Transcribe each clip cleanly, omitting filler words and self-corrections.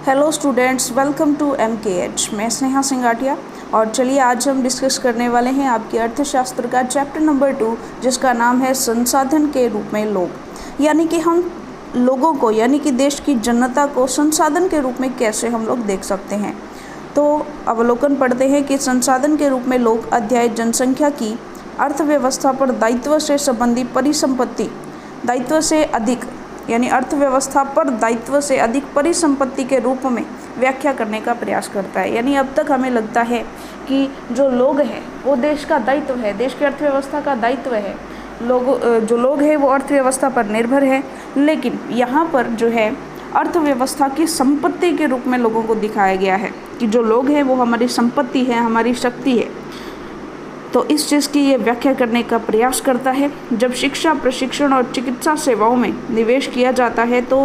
Hello students, welcome to MKH। मैं स्नेहा सिंगाटिया और चलिए आज हम डिस्कस करने वाले हैं आपकी अर्थशास्त्र का चैप्टर नंबर 2, जिसका नाम है संसाधन के रूप में लोग। यानी कि हम लोगों को यानी कि देश की जनता को संसाधन के रूप में कैसे हम लोग देख सकते हैं। तो अवलोकन पढ़ते हैं कि संसाधन के रूप में लोग अध्याय जनसंख्या की अर्थव्यवस्था पर दायित्व से संबंधी परिसंपत्ति दायित्व से अधिक यानी अर्थव्यवस्था पर दायित्व से अधिक परिसंपत्ति के रूप में व्याख्या करने का प्रयास करता है। यानी अब तक हमें लगता है कि जो लोग हैं वो देश का दायित्व है, देश की अर्थव्यवस्था का दायित्व है। जो लोग हैं वो अर्थव्यवस्था पर निर्भर है, लेकिन यहाँ पर जो है अर्थव्यवस्था की संपत्ति के रूप में लोगों को दिखाया गया है कि जो लोग हैं वो हमारी संपत्ति है, हमारी शक्ति है। तो इस चीज़ की ये व्याख्या करने का प्रयास करता है। जब शिक्षा, प्रशिक्षण और चिकित्सा सेवाओं में निवेश किया जाता है तो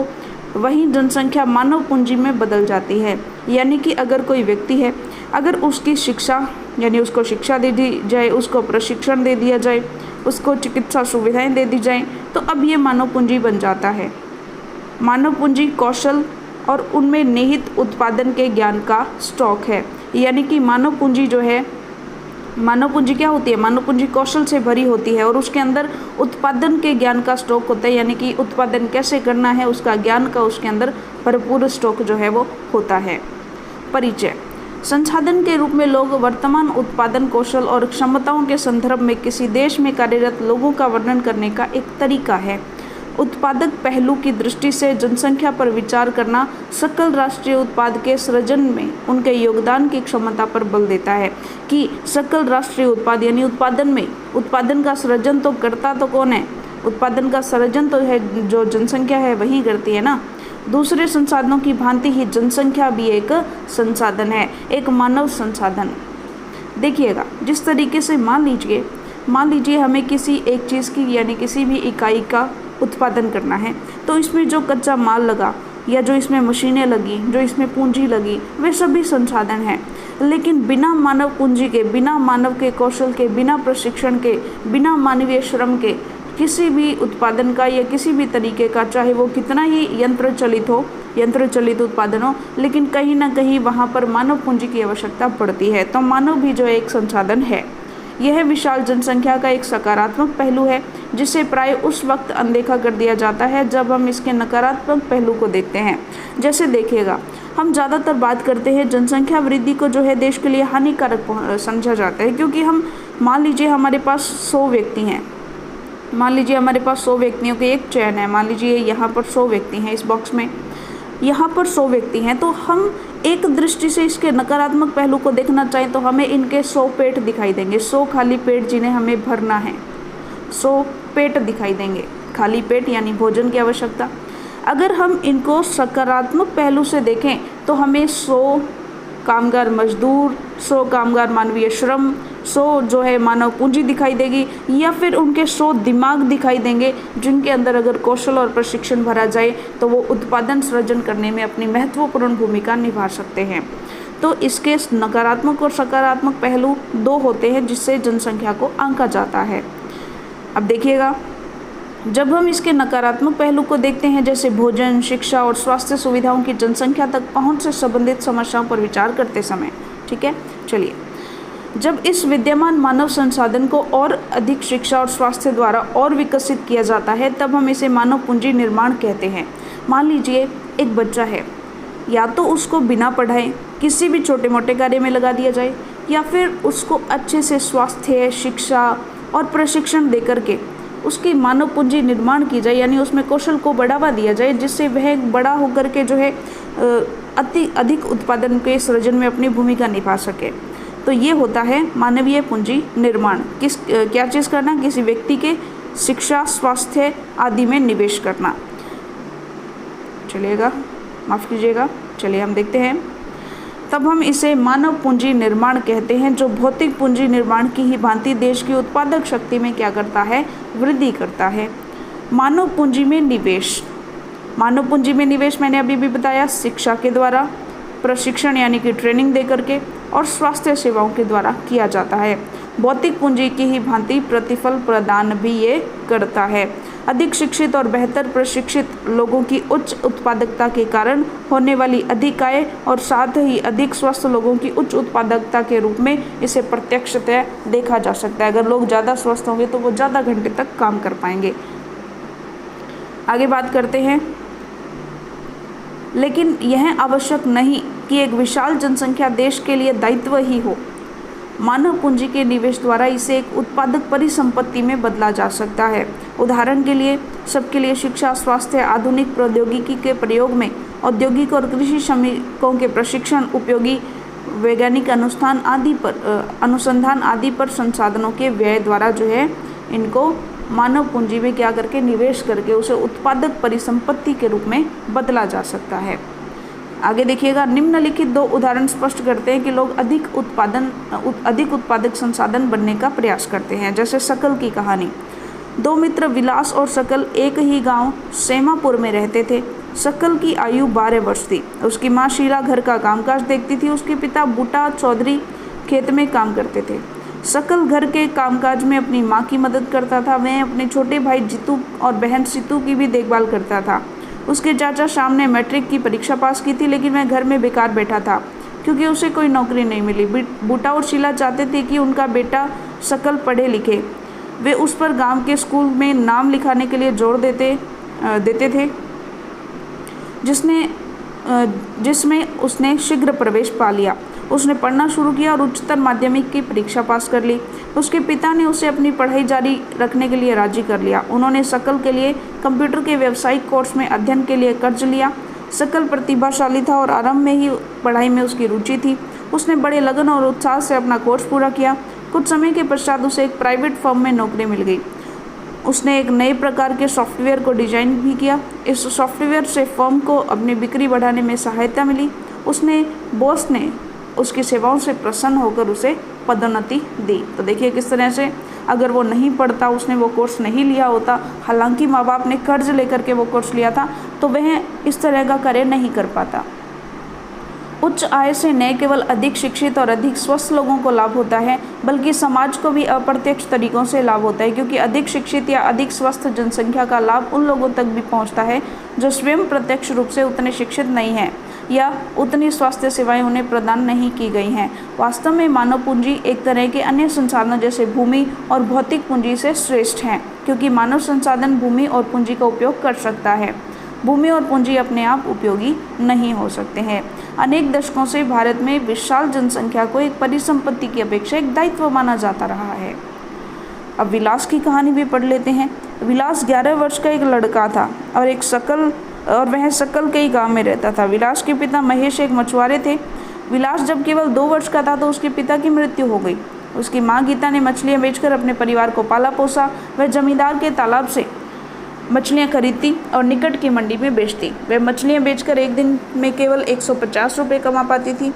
वही जनसंख्या मानव पूंजी में बदल जाती है। यानी कि अगर कोई व्यक्ति है, अगर उसकी शिक्षा यानी उसको शिक्षा दे दी जाए, उसको प्रशिक्षण दे दिया जाए, उसको चिकित्सा सुविधाएं दे दी जाएं, तो अब ये मानव पूंजी बन जाता है। मानव पूंजी कौशल और उनमें निहित उत्पादन के ज्ञान का स्टॉक है। यानी कि मानव पूंजी जो है, मानव पूंजी क्या होती है? मानव पूंजी कौशल से भरी होती है और उसके अंदर उत्पादन के ज्ञान का स्टॉक होता है। यानी कि उत्पादन कैसे करना है उसका ज्ञान का उसके अंदर भरपूर स्टॉक जो है वो होता है। परिचय: संसाधन के रूप में लोग वर्तमान उत्पादन कौशल और क्षमताओं के संदर्भ में किसी देश में कार्यरत लोगों का वर्णन करने का एक तरीका है। उत्पादक पहलू की दृष्टि से जनसंख्या पर विचार करना सकल राष्ट्रीय उत्पाद के सृजन में उनके योगदान की क्षमता पर बल देता है कि सकल राष्ट्रीय उत्पाद यानी उत्पादन का सृजन तो करता तो कौन है? उत्पादन का सृजन तो है जो जनसंख्या है वही करती है ना। दूसरे संसाधनों की भांति ही जनसंख्या भी एक संसाधन है, एक मानव संसाधन। देखिएगा, जिस तरीके से मान लीजिए हमें किसी एक चीज़ की यानी किसी भी इकाई का उत्पादन करना है, तो इसमें जो कच्चा माल लगा या जो इसमें मशीनें लगी, जो इसमें पूंजी लगी, वे सभी संसाधन हैं। लेकिन बिना मानव पूंजी के, बिना मानव के कौशल के, बिना प्रशिक्षण के, बिना मानवीय श्रम के किसी भी उत्पादन का या किसी भी तरीके का, चाहे वो कितना ही यंत्र चलित उत्पादन हो, लेकिन कहीं ना कहीं वहाँ पर मानव पूंजी की आवश्यकता पड़ती है। तो मानव भी जो एक संसाधन है। यह विशाल जनसंख्या का एक सकारात्मक पहलू है जिसे प्राय उस वक्त अनदेखा कर दिया जाता है जब हम इसके नकारात्मक पहलू को देखते हैं। जैसे देखिएगा, हम ज़्यादातर बात करते हैं जनसंख्या वृद्धि को जो है देश के लिए हानिकारक समझा जाता है, क्योंकि हम मान लीजिए हमारे पास 100 व्यक्ति हैं, मान लीजिए हमारे पास 100 व्यक्तियों के एक चयन है, मान लीजिए यहाँ पर 100 व्यक्ति हैं, इस बॉक्स में यहाँ पर 100 व्यक्ति हैं, तो हम एक दृष्टि से इसके नकारात्मक पहलू को देखना चाहें तो हमें इनके 100 पेट दिखाई देंगे, 100 खाली पेट जिन्हें हमें भरना है, 100 पेट दिखाई देंगे, खाली पेट यानी भोजन की आवश्यकता। अगर हम इनको सकारात्मक पहलू से देखें तो हमें 100 कामगार मजदूर, 100 कामगार मानवीय श्रम, 100 जो है मानव पूंजी दिखाई देगी, या फिर उनके 100 दिमाग दिखाई देंगे जिनके अंदर अगर कौशल और प्रशिक्षण भरा जाए तो वो उत्पादन सृजन करने में अपनी महत्वपूर्ण भूमिका निभा सकते हैं। तो इसके नकारात्मक और सकारात्मक पहलू 2 होते हैं जिससे जनसंख्या को आंका जाता है। अब देखिएगा, जब हम इसके नकारात्मक पहलू को देखते हैं, जैसे भोजन, शिक्षा और स्वास्थ्य सुविधाओं की जनसंख्या तक पहुंच से संबंधित समस्याओं पर विचार करते समय, ठीक है, चलिए, जब इस विद्यमान मानव संसाधन को और अधिक शिक्षा और स्वास्थ्य द्वारा और विकसित किया जाता है तब हम इसे मानव पूंजी निर्माण कहते हैं। मान लीजिए एक बच्चा है, या तो उसको बिना पढ़ाए किसी भी छोटे मोटे कार्य में लगा दिया जाए, या फिर उसको अच्छे से स्वास्थ्य, शिक्षा और प्रशिक्षण दे करके उसकी मानव पूंजी निर्माण की जाए, यानी उसमें कौशल को बढ़ावा दिया जाए जिससे वह बड़ा होकर के जो है अधिक उत्पादन के सृजन में अपनी भूमिका निभा सके। तो ये होता है मानवीय पूंजी निर्माण। क्या चीज़ करना? किसी व्यक्ति के शिक्षा, स्वास्थ्य आदि में निवेश करना। चलिएगा, माफ़ कीजिएगा, चलिए हम देखते हैं। तब हम इसे मानव पूंजी निर्माण कहते हैं, जो भौतिक पूंजी निर्माण की ही भांति देश की उत्पादक शक्ति में क्या करता है? वृद्धि करता है। मानव पूंजी में निवेश मैंने अभी भी बताया, शिक्षा के द्वारा, प्रशिक्षण यानी कि ट्रेनिंग दे करके, और स्वास्थ्य सेवाओं के द्वारा किया जाता है। भौतिक पूंजी की ही भांति प्रतिफल प्रदान भी ये करता है। अधिक शिक्षित और बेहतर प्रशिक्षित लोगों की उच्च उत्पादकता के कारण होने वाली अधिक आय और साथ ही अधिक स्वस्थ लोगों की उच्च उत्पादकता के रूप में इसे प्रत्यक्षतः देखा जा सकता है। अगर लोग ज़्यादा स्वस्थ होंगे तो वो ज़्यादा घंटे तक काम कर पाएंगे। आगे बात करते हैं, लेकिन यह आवश्यक नहीं कि एक विशाल जनसंख्या देश के लिए दायित्व ही हो। मानव पूंजी के निवेश द्वारा इसे एक उत्पादक परिसंपत्ति में बदला जा सकता है। उदाहरण के लिए सबके लिए शिक्षा, स्वास्थ्य, आधुनिक प्रौद्योगिकी के प्रयोग में औद्योगिक और कृषि श्रमिकों के प्रशिक्षण, उपयोगी वैज्ञानिक अनुसंधान आदि पर संसाधनों के व्यय द्वारा जो है इनको मानव पूंजी में क्या करके निवेश करके उसे उत्पादक परिसंपत्ति के रूप में बदला जा सकता है। आगे देखिएगा, निम्नलिखित दो उदाहरण स्पष्ट करते हैं कि लोग अधिक उत्पादक संसाधन बनने का प्रयास करते हैं। जैसे शकल की कहानी। दो मित्र विलास और शकल एक ही गांव सेमापुर में रहते थे। शकल की आयु 12 वर्ष थी। उसकी माँ शीला घर का कामकाज देखती थी। उसके पिता बूटा चौधरी खेत में काम करते थे। शकल घर के कामकाज में अपनी माँ की मदद करता था। वह अपने छोटे भाई जीतू और बहन सीतू की भी देखभाल करता था। उसके चाचा श्याम ने मैट्रिक की परीक्षा पास की थी, लेकिन वह घर में बेकार बैठा था क्योंकि उसे कोई नौकरी नहीं मिली। बूटा और शीला चाहते थे कि उनका बेटा शकल पढ़े लिखे। वे उस पर गांव के स्कूल में नाम लिखाने के लिए जोर देते थे, जिसमें उसने शीघ्र प्रवेश पा लिया। उसने पढ़ना शुरू किया और उच्चतर माध्यमिक की परीक्षा पास कर ली। उसके पिता ने उसे अपनी पढ़ाई जारी रखने के लिए राजी कर लिया। उन्होंने शकल के लिए कंप्यूटर के व्यावसायिक कोर्स में अध्ययन के लिए कर्ज लिया। शकल प्रतिभाशाली था और आरंभ में ही पढ़ाई में उसकी रुचि थी। उसने बड़े लगन और उत्साह से अपना कोर्स पूरा किया। कुछ समय के पश्चात उसे एक प्राइवेट फर्म में नौकरी मिल गई। उसने एक नए प्रकार के सॉफ्टवेयर को डिजाइन भी किया। इस सॉफ्टवेयर से फर्म को अपनी बिक्री बढ़ाने में सहायता मिली। बॉस ने उसकी सेवाओं से प्रसन्न होकर उसे पदोन्नति दी। तो देखिए किस तरह से अगर वो नहीं पढ़ता, उसने वो कोर्स नहीं लिया होता, हालांकि माँ बाप ने कर्ज लेकर के वो कोर्स लिया था, तो वह इस तरह का कार्य नहीं कर पाता। उच्च आय से न केवल अधिक शिक्षित और अधिक स्वस्थ लोगों को लाभ होता है, बल्कि समाज को भी अप्रत्यक्ष तरीकों से लाभ होता है, क्योंकि अधिक शिक्षित या अधिक स्वस्थ जनसंख्या का लाभ उन लोगों तक भी पहुंचता है जो स्वयं प्रत्यक्ष रूप से उतने शिक्षित नहीं हैं या उतनी स्वास्थ्य सेवाएं उन्हें प्रदान नहीं की गई हैं। वास्तव में मानव पूंजी एक तरह के अन्य संसाधनों जैसे भूमि और भौतिक पूंजी से श्रेष्ठ हैं, क्योंकि मानव संसाधन भूमि और पूंजी का उपयोग कर सकता है। भूमि और पूंजी अपने आप उपयोगी नहीं हो सकते हैं। अनेक दशकों से भारत में विशाल जनसंख्या को एक परिसंपत्ति की अपेक्षा एक दायित्व माना जाता रहा है। अब विलास की कहानी भी पढ़ लेते हैं। विलास 11 वर्ष का एक लड़का था और वह शकल के ही गांव में रहता था। विलास के पिता महेश एक मछुआरे थे। विलास जब केवल 2 वर्ष का था तो उसके पिता की मृत्यु हो गई। उसकी माँ गीता ने मछलियाँ बेचकर अपने परिवार को पाला पोसा। वह जमींदार के तालाब से मछलियाँ खरीदती और निकट की मंडी में बेचती। वह मछलियाँ बेचकर एक दिन में केवल 150 रुपये कमा पाती थी।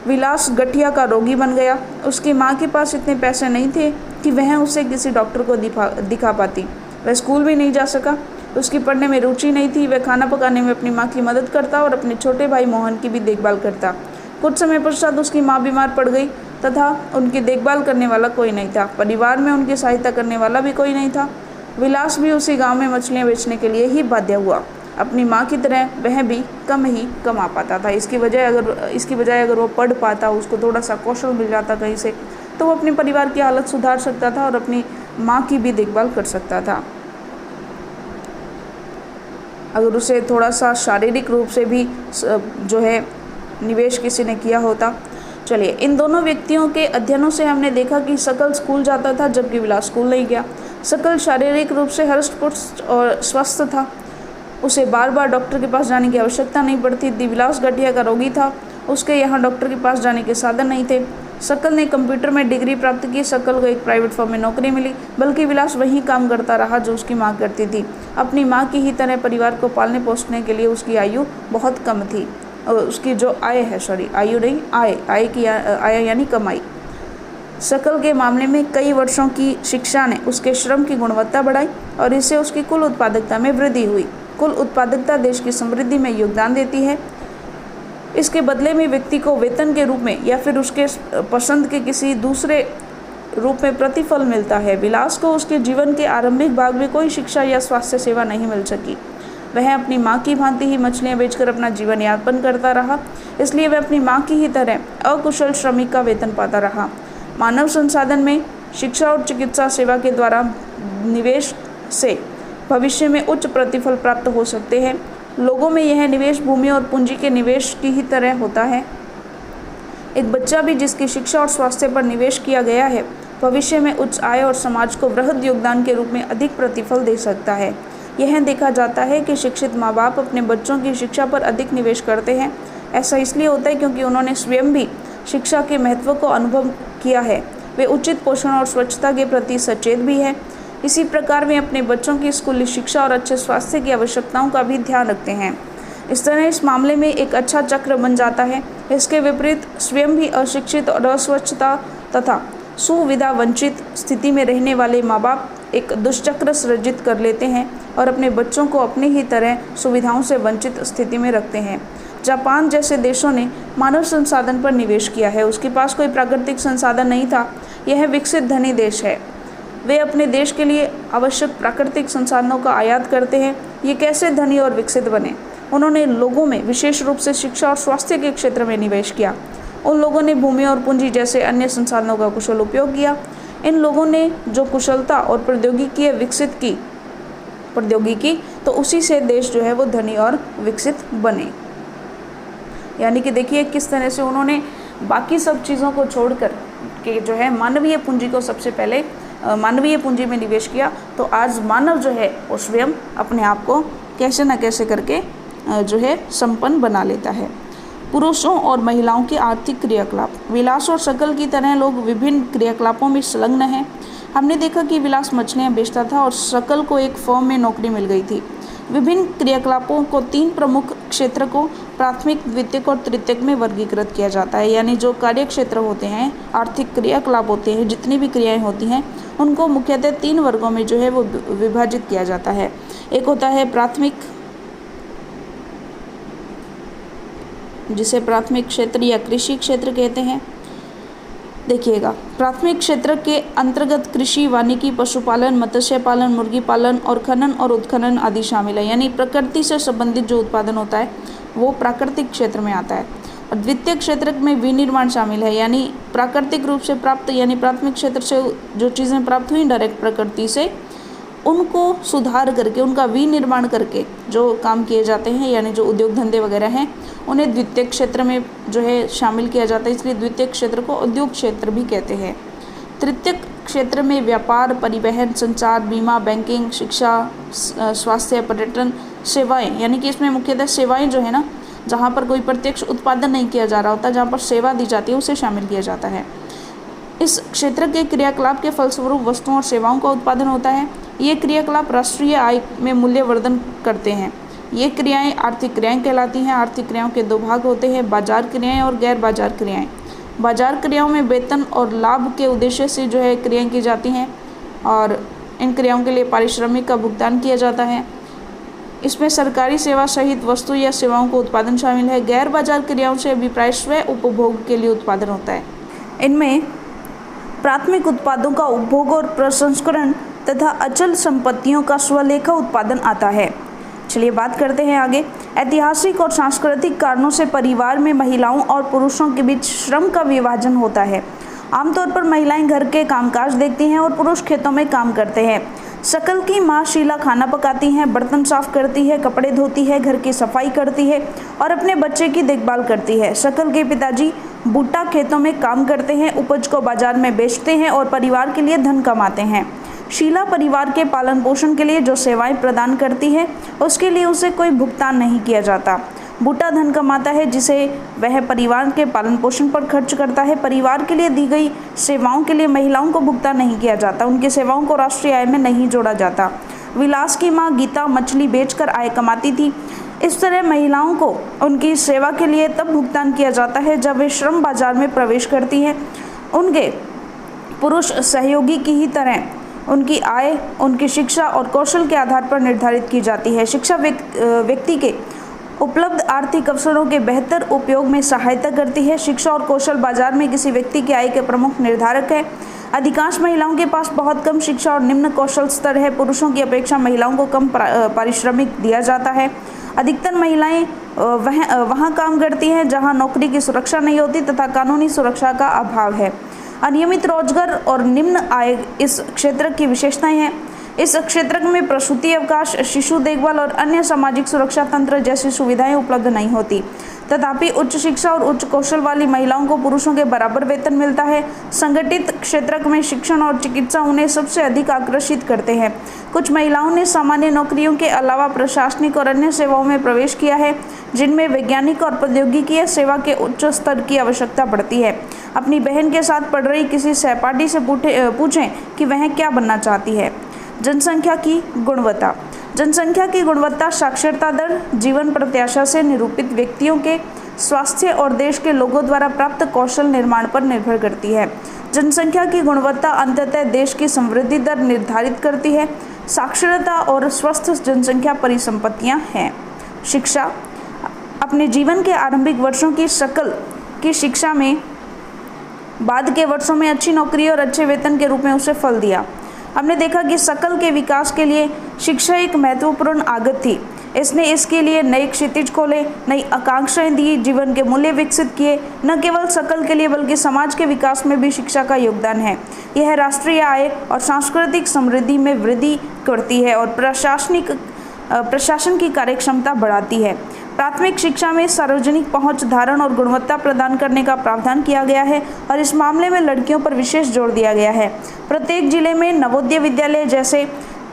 विलास गठिया का रोगी बन गया। उसकी माँ के पास इतने पैसे नहीं थे कि वह उसे किसी डॉक्टर को दिखा पाती। वह स्कूल भी नहीं जा सका। उसकी पढ़ने में रुचि नहीं थी। वह खाना पकाने में अपनी माँ की मदद करता और अपने छोटे भाई मोहन की भी देखभाल करता। कुछ समय पश्चात उसकी माँ बीमार पड़ गई तथा उनकी देखभाल करने वाला कोई नहीं था। परिवार में उनकी सहायता करने वाला भी कोई नहीं था। विलास भी उसी गांव में मछलियाँ बेचने के लिए ही बाध्य हुआ। अपनी माँ की तरह वह भी कम ही कमा पाता था। इसकी बजाय अगर वो पढ़ पाता, उसको थोड़ा सा कौशल मिल जाता कहीं से, तो वो अपने परिवार की हालत सुधार सकता था और अपनी माँ की भी देखभाल कर सकता था। अगर उसे थोड़ा सा शारीरिक रूप से भी जो है निवेश किसी ने किया होता। चलिए, इन दोनों व्यक्तियों के अध्ययनों से हमने देखा कि शकल स्कूल जाता था जबकि विलास स्कूल नहीं गया। शकल शारीरिक रूप से हृष्ट-पुष्ट और स्वस्थ था। उसे बार बार डॉक्टर के पास जाने की आवश्यकता नहीं पड़ती थी। विलास गठिया का रोगी था। उसके यहाँ डॉक्टर के पास जाने के साधन नहीं थे। शकल ने कंप्यूटर में डिग्री प्राप्त की। शकल को एक प्राइवेट फर्म में नौकरी मिली, बल्कि विलास वही काम करता रहा जो उसकी माँ करती थी। अपनी माँ की ही तरह परिवार को पालने पोषने के लिए उसकी आयु बहुत कम थी। उसकी जो आय यानी कमाई। शकल के मामले में कई वर्षों की शिक्षा ने उसके श्रम की गुणवत्ता बढ़ाई और इससे उसकी कुल उत्पादकता में वृद्धि हुई। कुल उत्पादकता देश की समृद्धि में योगदान देती है। इसके बदले में व्यक्ति को वेतन के रूप में या फिर उसके पसंद के किसी दूसरे रूप में प्रतिफल मिलता है। विलास को उसके जीवन के आरंभिक भाग में कोई शिक्षा या स्वास्थ्य सेवा नहीं मिल सकी। वह अपनी माँ की भांति ही मछलियाँ बेचकर अपना जीवन यापन करता रहा, इसलिए वह अपनी माँ की ही तरह अकुशल श्रमिक का वेतन पाता रहा। मानव संसाधन में शिक्षा और चिकित्सा सेवा के द्वारा निवेश से भविष्य में उच्च प्रतिफल प्राप्त हो सकते हैं। लोगों में यह निवेश भूमि और पूंजी के निवेश की ही तरह होता है। एक बच्चा भी जिसकी शिक्षा और स्वास्थ्य पर निवेश किया गया है, भविष्य में उच्च आय और समाज को वृहद योगदान के रूप में अधिक प्रतिफल दे सकता है। यह देखा जाता है कि शिक्षित माँ बाप अपने बच्चों की शिक्षा पर अधिक निवेश करते हैं। ऐसा इसलिए होता है क्योंकि उन्होंने स्वयं भी शिक्षा के महत्व को अनुभव किया है। वे उचित पोषण और स्वच्छता के प्रति सचेत भी हैं। इसी प्रकार वे अपने बच्चों की स्कूली शिक्षा और अच्छे स्वास्थ्य की आवश्यकताओं का भी ध्यान रखते हैं। इस तरह इस मामले में एक अच्छा चक्र बन जाता है। इसके विपरीत स्वयं भी अशिक्षित और अस्वच्छता तथा सुविधा वंचित स्थिति में रहने वाले माँ बाप एक दुष्चक्र सृजित कर लेते हैं और अपने बच्चों को अपनी ही तरह सुविधाओं से वंचित स्थिति में रखते हैं। जापान जैसे देशों ने मानव संसाधन पर निवेश किया है। उसके पास कोई प्राकृतिक संसाधन नहीं था। यह विकसित धनी देश है। वे अपने देश के लिए आवश्यक प्राकृतिक संसाधनों का आयात करते हैं। ये कैसे धनी और विकसित बने? उन्होंने लोगों में विशेष रूप से शिक्षा और स्वास्थ्य के क्षेत्र में निवेश किया। उन लोगों ने भूमि और पूंजी जैसे अन्य संसाधनों का कुशल उपयोग किया। इन लोगों ने जो कुशलता और प्रौद्योगिकी विकसित की तो उसी से देश जो है वो धनी और विकसित बने। यानी कि देखिए किस तरह से उन्होंने बाकी सब चीज़ों को छोड़कर के जो है मानवीय पूंजी को सबसे पहले मानवीय पूंजी में निवेश किया। तो आज मानव जो है वो स्वयं अपने आप को कैसे न कैसे करके जो है संपन्न बना लेता है। पुरुषों और महिलाओं के आर्थिक क्रियाकलाप। विलास और शकल की तरह लोग विभिन्न क्रियाकलापों में संलग्न हैं। हमने देखा कि विलास मछलियाँ बेचता था और शकल को एक फर्म में नौकरी मिल गई थी। विभिन्न क्रियाकलापों को 3 प्रमुख क्षेत्र को प्राथमिक, द्वितीयक और तृतीयक में वर्गीकृत किया जाता है। यानी जो कार्य क्षेत्र होते हैं, आर्थिक क्रियाकलाप होते हैं, जितनी भी क्रियाएं होती हैं उनको मुख्यतः 3 वर्गों में जो है वो विभाजित किया जाता है। एक होता है प्राथमिक, जिसे प्राथमिक क्षेत्र या कृषि क्षेत्र कहते हैं। देखिएगा, प्राथमिक क्षेत्र के अंतर्गत कृषि, वानिकी, पशुपालन, मत्स्य पालन, मुर्गी पालन और खनन और उत्खनन आदि शामिल है। यानी प्रकृति से संबंधित जो उत्पादन होता है वो प्राकृतिक क्षेत्र में आता है। और द्वितीय क्षेत्र में विनिर्माण शामिल है। यानी प्राकृतिक रूप से प्राप्त, यानी प्राथमिक क्षेत्र से जो चीज़ें प्राप्त हुई डायरेक्ट प्रकृति से, उनको सुधार करके, उनका विनिर्माण करके जो काम किए जाते हैं, यानी जो उद्योग धंधे वगैरह हैं, उन्हें द्वितीय क्षेत्र में जो है शामिल किया जाता है। इसलिए द्वितीय क्षेत्र को उद्योग क्षेत्र भी कहते हैं। तृतीय क्षेत्र में व्यापार, परिवहन, संचार, बीमा, बैंकिंग, शिक्षा, स्वास्थ्य, पर्यटन, सेवाएं, यानी कि इसमें मुख्यतः सेवाएं जो है ना, जहाँ पर कोई प्रत्यक्ष उत्पादन नहीं किया जा रहा होता, जहाँ पर सेवा दी जाती है, उसे शामिल किया जाता है। इस क्षेत्र के क्रियाकलाप के फलस्वरूप वस्तुओं और सेवाओं का उत्पादन होता है। ये क्रियाकलाप राष्ट्रीय आय में मूल्यवर्धन करते हैं। ये क्रियाएं आर्थिक क्रियाएं कहलाती हैं। आर्थिक क्रियाओं के 2 भाग होते हैं, बाजार क्रियाएं और गैर बाजार क्रियाएं। बाजार क्रियाओं में वेतन और लाभ के उद्देश्य से जो है क्रियाएं की जाती हैं और इन क्रियाओं के लिए पारिश्रमिक का भुगतान किया जाता है। इसमें सरकारी सेवा सहित वस्तु या सेवाओं को उत्पादन शामिल है। गैर बाजार क्रियाओं से अभिप्राय स्वयं उपभोग के लिए उत्पादन होता है। इनमें प्राथमिक उत्पादों का उपभोग और प्रसंस्करण तथा अचल संपत्तियों का स्वलेखा उत्पादन आता है। चलिए बात करते हैं आगे। ऐतिहासिक और सांस्कृतिक कारणों से परिवार में महिलाओं और पुरुषों के बीच श्रम का विभाजन होता है। आमतौर पर महिलाएं घर के कामकाज देखती हैं और पुरुष खेतों में काम करते हैं। शकल की माँ शीला खाना पकाती हैं, बर्तन साफ करती है, कपड़े धोती है, घर की सफाई करती है और अपने बच्चे की देखभाल करती है। शकल के पिताजी बूटा खेतों में काम करते हैं, उपज को बाजार में बेचते हैं और परिवार के लिए धन कमाते हैं। शीला परिवार के पालन पोषण के लिए जो सेवाएं प्रदान करती है उसके लिए उसे कोई भुगतान नहीं किया जाता। बूटा धन कमाता है जिसे वह परिवार के पालन पोषण पर खर्च करता है। परिवार के लिए दी गई सेवाओं के लिए महिलाओं को भुगतान नहीं किया जाता। उनकी सेवाओं को राष्ट्रीय आय में नहीं जोड़ा जाता। विलास की माँ गीता मछली बेचकर आय कमाती थी। इस तरह महिलाओं को उनकी सेवा के लिए तब भुगतान किया जाता है जब वे श्रम बाजार में प्रवेश करती हैं। उनके पुरुष सहयोगी की ही तरह उनकी आय उनकी शिक्षा और कौशल के आधार पर निर्धारित की जाती है। शिक्षा व्यक्ति के उपलब्ध आर्थिक अवसरों के बेहतर उपयोग में सहायता करती है। शिक्षा और कौशल बाजार में किसी व्यक्ति की आय के प्रमुख निर्धारक है। अधिकांश महिलाओं के पास बहुत कम शिक्षा और निम्न कौशल स्तर है। पुरुषों की अपेक्षा महिलाओं को कम पारिश्रमिक दिया जाता है। अधिकतर महिलाएं वहाँ काम करती हैं जहाँ नौकरी की सुरक्षा नहीं होती तथा कानूनी सुरक्षा का अभाव है। अनियमित रोजगार और निम्न आय इस क्षेत्र की विशेषताएं हैं। इस क्षेत्र में प्रसूति अवकाश, शिशु देखभाल और अन्य सामाजिक सुरक्षा तंत्र जैसी सुविधाएं उपलब्ध नहीं होती। तथापि उच्च शिक्षा और उच्च कौशल वाली महिलाओं को पुरुषों के बराबर वेतन मिलता है। संगठित क्षेत्र में शिक्षण और चिकित्सा उन्हें सबसे अधिक आकर्षित करते हैं। कुछ महिलाओं ने सामान्य नौकरियों के अलावा प्रशासनिक और अन्य सेवाओं में प्रवेश किया है, जिनमें वैज्ञानिक और प्रौद्योगिकीय सेवा के उच्च स्तर की आवश्यकता पड़ती है। अपनी बहन के साथ पढ़ रही किसी सहपाठी से पूछें कि वह क्या बनना चाहती है। जनसंख्या की गुणवत्ता। जनसंख्या की गुणवत्ता साक्षरता दर, जीवन प्रत्याशा से निरूपित व्यक्तियों के स्वास्थ्य और देश के लोगों द्वारा प्राप्त कौशल निर्माण पर निर्भर करती है। जनसंख्या की गुणवत्ता अंततः देश की समृद्धि दर निर्धारित करती है। साक्षरता और स्वस्थ जनसंख्या परिसंपत्तियां हैं। शिक्षा। अपने जीवन के आरंभिक वर्षों की शकल की शिक्षा में बाद के वर्षों में अच्छी नौकरी और अच्छे वेतन के रूप में उसे फल दिया। हमने देखा कि शकल के विकास के लिए शिक्षा एक महत्वपूर्ण आगत थी। इसने इसके लिए नए क्षितिज खोले, नई आकांक्षाएं दी, जीवन के मूल्य विकसित किए। न केवल शकल के लिए बल्कि समाज के विकास में भी शिक्षा का योगदान है। यह राष्ट्रीय आय और सांस्कृतिक समृद्धि में वृद्धि करती है और प्रशासन की कार्यक्षमता बढ़ाती है। प्राथमिक शिक्षा में सार्वजनिक पहुंच, धारण और गुणवत्ता प्रदान करने का प्रावधान किया गया है और इस मामले में लड़कियों पर विशेष जोर दिया गया है। प्रत्येक जिले में नवोदय विद्यालय जैसे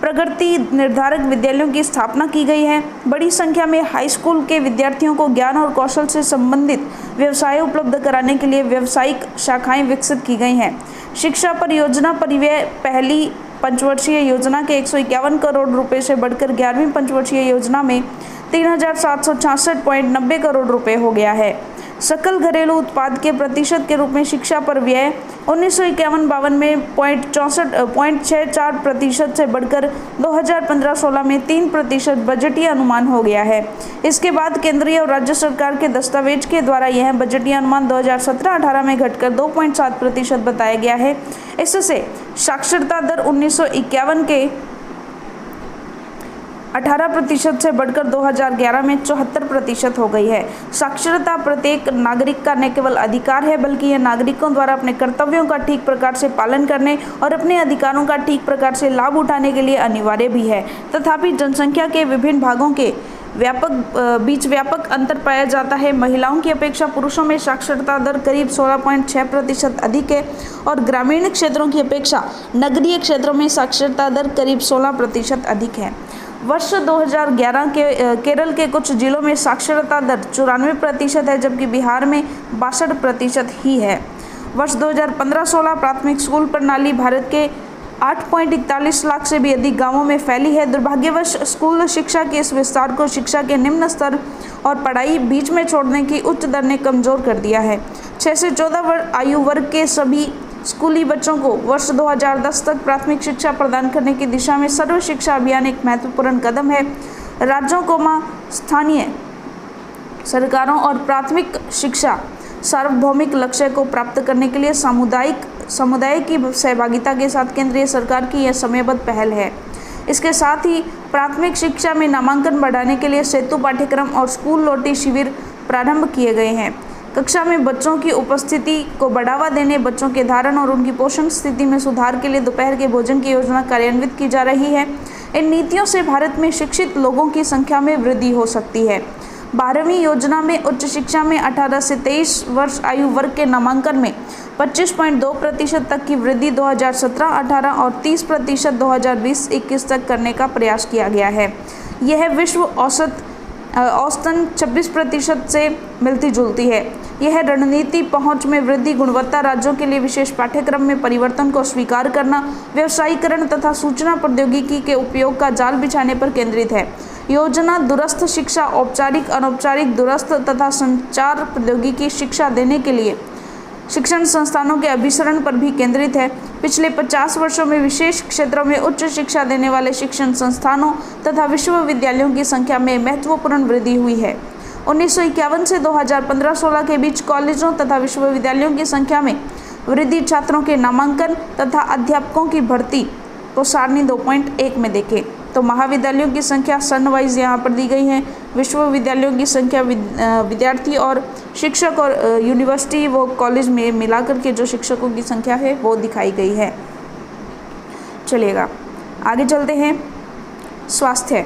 प्रगति निर्धारक विद्यालयों की स्थापना की गई है। बड़ी संख्या में हाई स्कूल के विद्यार्थियों को ज्ञान और कौशल से संबंधित व्यवसाय उपलब्ध कराने के लिए व्यावसायिक शाखाएं विकसित की गई हैं। शिक्षा परियोजना परिव्यय पहली पंचवर्षीय योजना के 151 करोड़ रुपए से बढ़कर 11वीं पंचवर्षीय योजना में 3766.90 करोड़ रुपए हो गया है। सकल घरेलू उत्पाद के प्रतिशत के रूप में शिक्षा पर व्यय 1951-52 में 0.64% से बढ़कर 2015-16 में 3% बजटीय अनुमान हो गया है। इसके बाद केंद्रीय और राज्य सरकार के दस्तावेज के द्वारा यह बजटीय अनुमान 2017-18 में घटकर 2.7% बताया गया है। इससे साक्षरता दर 1951 के 18% से बढ़कर 2011 में 74% हो गई है। साक्षरता प्रत्येक नागरिक का न केवल अधिकार है बल्कि यह नागरिकों द्वारा अपने कर्तव्यों का ठीक प्रकार से पालन करने और अपने अधिकारों का ठीक प्रकार से लाभ उठाने के लिए अनिवार्य भी है। तथापि जनसंख्या के विभिन्न भागों के बीच व्यापक अंतर पाया जाता है। महिलाओं की अपेक्षा पुरुषों में साक्षरता दर करीब 16.6% अधिक है और ग्रामीण क्षेत्रों की अपेक्षा नगरीय क्षेत्रों में साक्षरता दर करीब 16% अधिक है। वर्ष 2011 के केरल के कुछ जिलों में साक्षरता दर 94% है, जबकि बिहार में 62% ही है। वर्ष 2015-16 प्राथमिक स्कूल प्रणाली भारत के 8.41 लाख से भी अधिक गांवों में फैली है। दुर्भाग्यवश स्कूल शिक्षा के इस विस्तार को शिक्षा के निम्न स्तर और पढ़ाई बीच में छोड़ने की उच्च दर ने कमजोर कर दिया है। 6 से 14 आयु वर्ग के सभी स्कूली बच्चों को वर्ष 2010 तक प्राथमिक शिक्षा प्रदान करने की दिशा में सर्व शिक्षा अभियान एक महत्वपूर्ण कदम है। राज्यों को स्थानीय सरकारों और प्राथमिक शिक्षा सार्वभौमिक लक्ष्य को प्राप्त करने के लिए समुदाय की सहभागिता के साथ केंद्रीय सरकार की यह समयबद्ध पहल है। इसके साथ ही प्राथमिक शिक्षा में नामांकन बढ़ाने के लिए सेतु पाठ्यक्रम और स्कूल लौटी शिविर प्रारंभ किए गए हैं। कक्षा में बच्चों की उपस्थिति को बढ़ावा देने, बच्चों के धारण और उनकी पोषण स्थिति में सुधार के लिए दोपहर के भोजन की योजना कार्यान्वित की जा रही है। इन नीतियों से भारत में शिक्षित लोगों की संख्या में वृद्धि हो सकती है। 12वीं योजना में उच्च शिक्षा में 18 से 23 वर्ष आयु वर्ग के नामांकन में 25.2% तक की वृद्धि 2017-18 और 30% 2020-21 तक करने का प्रयास किया गया है। यह विश्व औसतन 26% से मिलती जुलती है। यह रणनीति पहुंच में वृद्धि, गुणवत्ता, राज्यों के लिए विशेष पाठ्यक्रम में परिवर्तन को स्वीकार करना, व्यवसायीकरण तथा सूचना प्रौद्योगिकी के उपयोग का जाल बिछाने पर केंद्रित है। योजना दूरस्थ शिक्षा, औपचारिक, अनौपचारिक, दूरस्थ तथा संचार प्रौद्योगिकी शिक्षा देने के लिए शिक्षण संस्थानों के अभिसरण पर भी केंद्रित है। पिछले 50 वर्षों में विशेष क्षेत्रों में उच्च शिक्षा देने वाले शिक्षण संस्थानों तथा विश्वविद्यालयों की संख्या में महत्वपूर्ण वृद्धि हुई है। 1951 से 2015-16 के बीच कॉलेजों तथा विश्वविद्यालयों की संख्या में वृद्धि, छात्रों के नामांकन तथा अध्यापकों की भर्ती को सारणी 2.1 में देखें तो महाविद्यालयों की संख्या सन वाइज यहाँ पर दी गई है। विश्वविद्यालयों की संख्या विद्यार्थी और शिक्षक और यूनिवर्सिटी व कॉलेज में मिलाकर के जो शिक्षकों की संख्या है वो दिखाई गई है। चलिएगा आगे चलते हैं। स्वास्थ्य।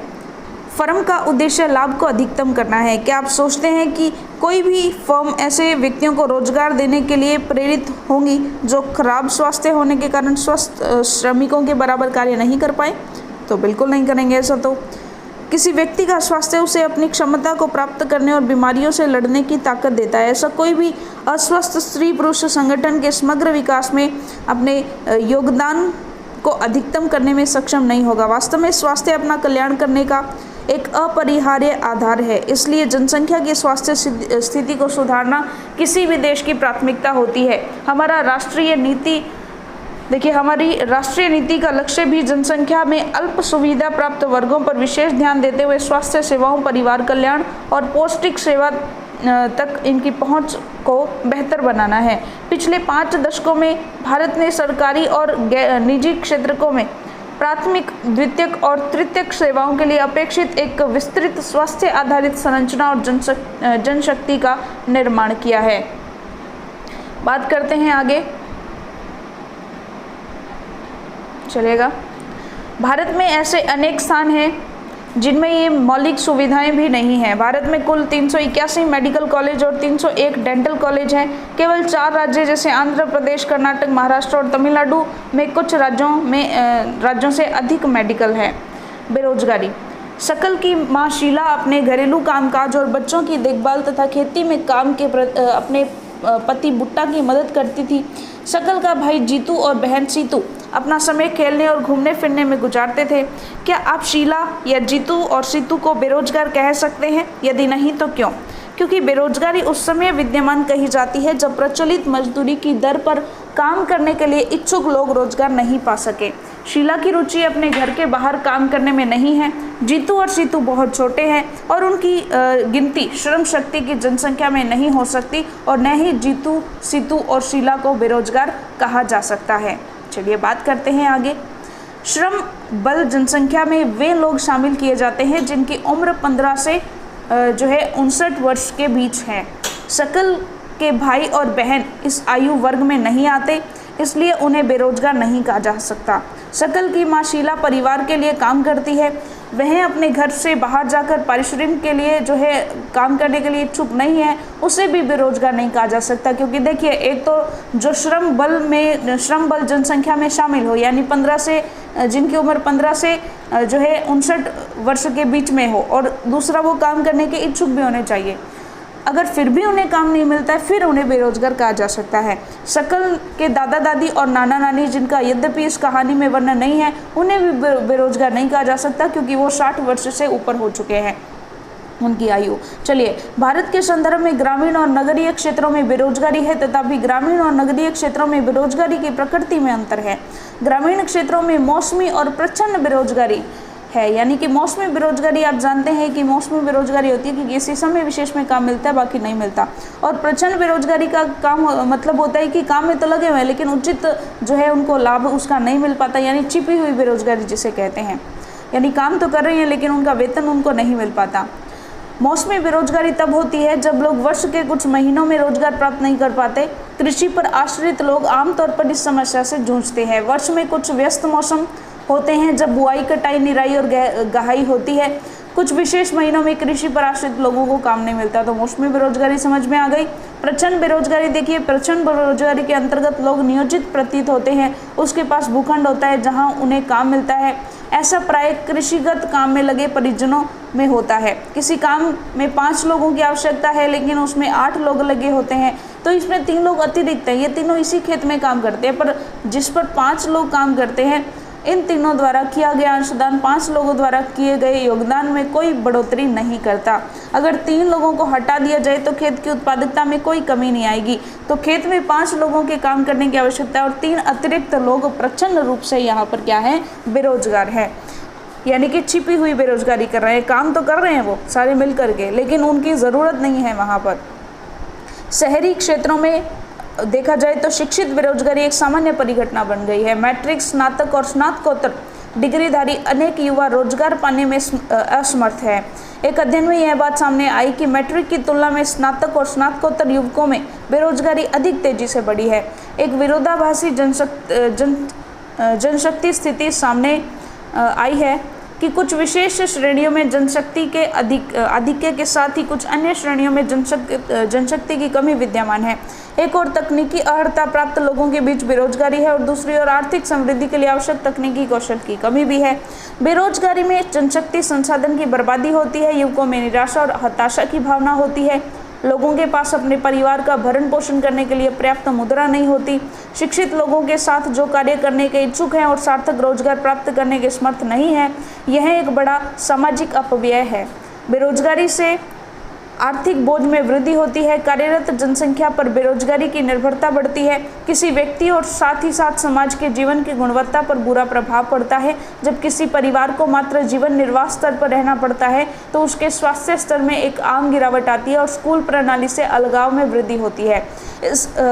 फर्म का उद्देश्य लाभ को अधिकतम करना है। क्या आप सोचते हैं कि कोई भी फर्म ऐसे व्यक्तियों को रोजगार देने के लिए प्रेरित होंगी जो खराब स्वास्थ्य होने के कारण स्वस्थ श्रमिकों के बराबर कार्य नहीं कर पाए? तो बिल्कुल नहीं करेंगे ऐसा। तो किसी व्यक्ति का स्वास्थ्य उसे अपनी क्षमता को प्राप्त करने और बीमारियों से लड़ने की ताकत देता है। ऐसा कोई भी अस्वस्थ स्त्री पुरुष संगठन के समग्र विकास में अपने योगदान को अधिकतम करने में सक्षम नहीं होगा। वास्तव में स्वास्थ्य अपना कल्याण करने का एक अपरिहार्य आधार है। इसलिए जनसंख्या की स्वास्थ्य स्थिति को सुधारना किसी भी देश की प्राथमिकता होती है। हमारी राष्ट्रीय नीति का लक्ष्य भी जनसंख्या में अल्प सुविधा प्राप्त वर्गों पर विशेष ध्यान देते हुए स्वास्थ्य सेवाओं, परिवार कल्याण और पौष्टिक सेवा तक इनकी पहुंच को बेहतर बनाना है। पिछले 5 दशकों में भारत ने सरकारी और निजी क्षेत्रों में प्राथमिक, द्वितीयक और तृतीयक सेवाओं के लिए अपेक्षित एक विस्तृत स्वास्थ्य आधारित संरचना और जनशक्ति का निर्माण किया है। बात करते हैं आगे। चलेगा। भारत में ऐसे अनेक स्थान हैं जिनमें ये मौलिक सुविधाएं भी नहीं हैं। भारत में कुल 381 मेडिकल कॉलेज और 301 डेंटल कॉलेज हैं। केवल 4 राज्य जैसे आंध्र प्रदेश, कर्नाटक, महाराष्ट्र और तमिलनाडु में कुछ राज्यों से अधिक मेडिकल है। बेरोजगारी। शकल की मां शीला अपने घरेलू कामकाज और बच्चों की देखभाल तथा खेती में काम के अपने पति बुट्टा की मदद करती थी। शकल का भाई जीतू और बहन सीतू अपना समय खेलने और घूमने फिरने में गुजारते थे। क्या आप शीला या जीतू और सीतू को बेरोजगार कह सकते हैं? यदि नहीं तो क्यों? क्योंकि बेरोजगारी उस समय विद्यमान कही जाती है जब प्रचलित मजदूरी की दर पर काम करने के लिए इच्छुक लोग रोजगार नहीं पा सके। शीला की रुचि अपने घर के बाहर काम करने में नहीं है। जीतू और सीतू बहुत छोटे हैं और उनकी गिनती श्रम शक्ति की जनसंख्या में नहीं हो सकती और न ही जीतू, सीतू और शीला को बेरोजगार कहा जा सकता है। चलिए बात करते हैं आगे। श्रम बल जनसंख्या में वे लोग शामिल किए जाते हैं जिनकी उम्र 15 से 59 वर्ष के बीच है। शकल के भाई और बहन इस आयु वर्ग में नहीं आते, इसलिए उन्हें बेरोजगार नहीं कहा जा सकता। शकल की मां शीला परिवार के लिए काम करती है। वह अपने घर से बाहर जाकर पारिश्रमिक के लिए काम करने के लिए इच्छुक नहीं है, उसे भी बेरोजगार नहीं कहा जा सकता। क्योंकि देखिए, एक तो जो श्रम बल जनसंख्या में शामिल हो, यानी 15 से जिनकी उम्र 15 से 59 वर्ष के बीच में हो, और दूसरा वो काम करने के इच्छुक भी होने चाहिए। अगर फिर भी उन्हें काम नहीं मिलता है, फिर उन्हें बेरोजगार कहा जा सकता है। शकल के दादा दादी और नाना नानी, जिनका यद्यपि इस कहानी में वर्णन नहीं है, उन्हें भी बेरोजगार नहीं कहा जा सकता क्योंकि वो 60 वर्ष से ऊपर हो चुके हैं उनकी आयु। चलिए, भारत के संदर्भ में ग्रामीण और नगरीय क्षेत्रों में बेरोजगारी है, तथापि ग्रामीण और नगरीय क्षेत्रों में बेरोजगारी की प्रकृति में अंतर है। ग्रामीण क्षेत्रों में मौसमी और प्रचंड बेरोजगारी है, यानी कि मौसमी बेरोजगारी, आप जानते हैं कि मौसमी बेरोजगारी होती है कि किसी समय विशेष में काम मिलता है, बाकी नहीं मिलता। और प्रचंड बेरोजगारी का काम मतलब होता है कि काम में तो लगे हुए हैं लेकिन उचित उनको लाभ उसका नहीं मिल पाता, यानी छिपी हुई बेरोजगारी जिसे कहते हैं। यानी काम तो कर रहे हैं लेकिन उनका वेतन उनको नहीं मिल पाता। मौसमी बेरोजगारी तब होती है जब लोग वर्ष के कुछ महीनों में रोजगार प्राप्त नहीं कर पाते। कृषि पर आश्रित लोग आमतौर पर इस समस्या से जूझते हैं। वर्ष में कुछ व्यस्त मौसम होते हैं जब बुआई, कटाई, निराई और गहाई होती है। कुछ विशेष महीनों में कृषि पर आश्रित लोगों को काम नहीं मिलता। तो मौसमी बेरोजगारी समझ में आ गई। प्रचंड बेरोजगारी, देखिए, प्रचंड बेरोजगारी के अंतर्गत लोग नियोजित प्रतीत होते हैं, उसके पास भूखंड होता है जहां उन्हें काम मिलता है। ऐसा प्राय कृषिगत काम में लगे परिजनों में होता है। किसी काम में 5 लोगों की आवश्यकता है लेकिन उसमें 8 लोग लगे होते हैं, तो इसमें 3 लोग अतिरिक्त हैं। ये तीनों इसी खेत में काम करते हैं, पर जिस पर 5 लोग काम करते हैं, इन तीनों द्वारा किया गया अंशदान 5 लोगों द्वारा किए गए योगदान में कोई बढ़ोतरी नहीं करता। अगर 3 लोगों को हटा दिया जाए तो खेत की उत्पादकता में कोई कमी नहीं आएगी। तो खेत में 5 लोगों के काम करने की आवश्यकता है और 3 अतिरिक्त लोग प्रचंड रूप से यहाँ पर क्या है, बेरोजगार है, यानी कि छिपी हुई बेरोजगारी कर रहे हैं। काम तो कर रहे हैं वो सारे मिल करके, लेकिन उनकी ज़रूरत नहीं है वहाँ पर। शहरी क्षेत्रों में देखा जाए तो शिक्षित बेरोजगारी एक सामान्य परिघटना बन गई है। मैट्रिक, स्नातक और स्नातकोत्तर डिग्रीधारी अनेक युवा रोजगार पाने में असमर्थ है। एक अध्ययन में यह बात सामने आई कि मैट्रिक की तुलना में स्नातक और स्नातकोत्तर युवकों में बेरोजगारी अधिक तेजी से बढ़ी है। एक विरोधाभासी जनशक्ति स्थिति सामने आई है कि कुछ विशेष श्रेणियों में जनशक्ति के आधिक्य के साथ ही कुछ अन्य श्रेणियों में जनशक्ति की कमी विद्यमान है। एक और तकनीकी अर्हता प्राप्त लोगों के बीच बेरोजगारी है और दूसरी ओर आर्थिक समृद्धि के लिए आवश्यक तकनीकी कौशल की कमी भी है। बेरोजगारी में जनशक्ति संसाधन की बर्बादी होती है, युवकों में निराशा और हताशा की भावना होती है, लोगों के पास अपने परिवार का भरण पोषण करने के लिए पर्याप्त मुद्रा नहीं होती, शिक्षित लोगों के साथ जो कार्य करने के इच्छुक हैं और सार्थक रोजगार प्राप्त करने के समर्थ नहीं है, यह एक बड़ा सामाजिक अपव्यय है। बेरोजगारी से आर्थिक बोझ में वृद्धि होती है, कार्यरत जनसंख्या पर बेरोजगारी की निर्भरता बढ़ती है, किसी व्यक्ति और साथ ही साथ समाज के जीवन की गुणवत्ता पर बुरा प्रभाव पड़ता है। जब किसी परिवार को मात्र जीवन निर्वाह स्तर पर रहना पड़ता है तो उसके स्वास्थ्य स्तर में एक आम गिरावट आती है और स्कूल प्रणाली से अलगाव में वृद्धि होती है।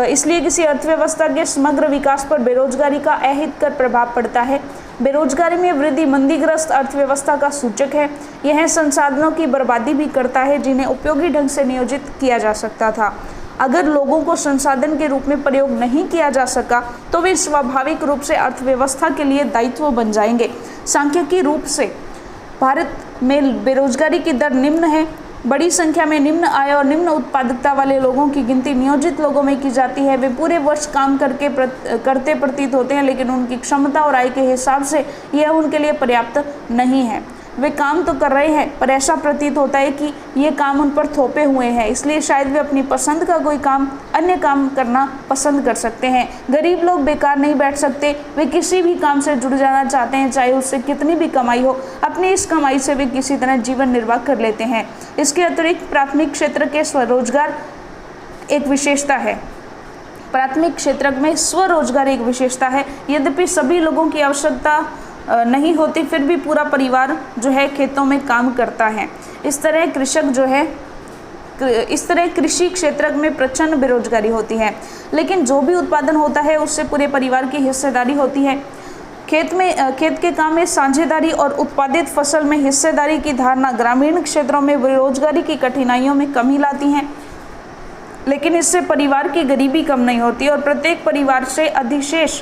इसलिए किसी अर्थव्यवस्था के समग्र विकास पर बेरोजगारी का अहितकर प्रभाव पड़ता है। बेरोजगारी में वृद्धि मंदीग्रस्त अर्थव्यवस्था का सूचक है। यह संसाधनों की बर्बादी भी करता है जिन्हें उपयोगी ढंग से नियोजित किया जा सकता था। अगर लोगों को संसाधन के रूप में प्रयोग नहीं किया जा सका तो वे स्वाभाविक रूप से अर्थव्यवस्था के लिए दायित्व बन जाएंगे। सांख्यिकी रूप से भारत में बेरोजगारी की दर निम्न है। बड़ी संख्या में निम्न आय और निम्न उत्पादकता वाले लोगों की गिनती नियोजित लोगों में की जाती है। वे पूरे वर्ष काम करते प्रतीत होते हैं, लेकिन उनकी क्षमता और आय के हिसाब से यह उनके लिए पर्याप्त नहीं है। वे काम तो कर रहे हैं पर ऐसा प्रतीत होता है कि ये काम उन पर थोपे हुए हैं, इसलिए शायद वे अपनी पसंद का कोई काम अन्य काम करना पसंद कर सकते हैं। गरीब लोग बेकार नहीं बैठ सकते, वे किसी भी काम से जुड़ जाना चाहते हैं, चाहे उससे कितनी भी कमाई हो। अपनी इस कमाई से वे किसी तरह जीवन निर्वाह कर लेते हैं। इसके अतिरिक्त प्राथमिक क्षेत्र के स्वरोजगार एक विशेषता है। प्राथमिक क्षेत्र में स्वरोजगार एक विशेषता है। यद्यपि सभी लोगों की आवश्यकता नहीं होती, फिर भी पूरा परिवार जो है खेतों में काम करता है। इस तरह कृषि क्षेत्र में प्रचंड बेरोजगारी होती है, लेकिन जो भी उत्पादन होता है उससे पूरे परिवार की हिस्सेदारी होती है। खेत के काम में साझेदारी और उत्पादित फसल में हिस्सेदारी की धारणा ग्रामीण क्षेत्रों में बेरोजगारी की कठिनाइयों में कमी लाती हैं, लेकिन इससे परिवार की गरीबी कम नहीं होती और प्रत्येक परिवार से अधिशेष